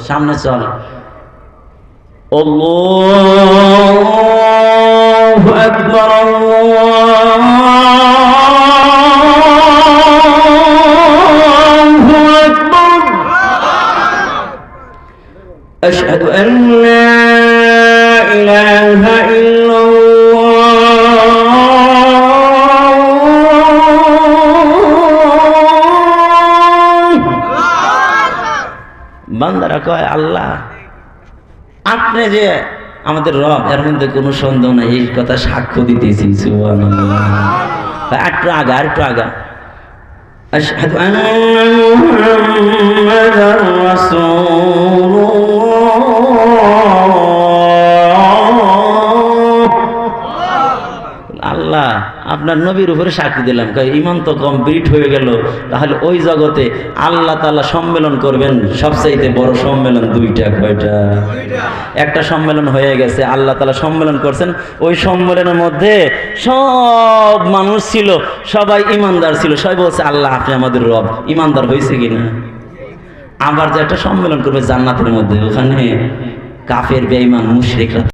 সামনে চল। আল্লাহু আকবার, আল্লাহু আকবার। আশহাদু আন লা ইলাহা বান্দারা কয় আল্লাহ আপনি যে আমাদের রব, এর মধ্যে কোনো সন্দেহ নাই, এই কথা সাক্ষ্য দিতেছি। সুবহানাল্লাহ। একটু আগা, একটু আগা। আশহাদু আন্না মুহাম্মাদার রাসূলুল্লাহ। আল্লাহ আপনার নবীর উপরে সাক্ষী দিলাম, ঈমান তো কমপ্লিট হয়ে গেল। তাহলে ওই জগতে আল্লাহ তাআলা সম্মেলন করবেন, সবচাইতে বড় সম্মেলন দুইটা। কয়টা? একটা সম্মেলন হয়ে গেছে, আল্লাহ তাআলা সম্মেলন করছেন। ওই সম্মেলনের মধ্যে সব মানুষ ছিল, সবাই ইমানদার ছিল। সবাই বলছে আল্লাহ আপনি আমাদের রব। ইমানদার হয়েছে কিনা? আবার যে একটা সম্মেলন করবে জান্নাতের মধ্যে, ওখানে কাফের বেঈমান মুশরিকরা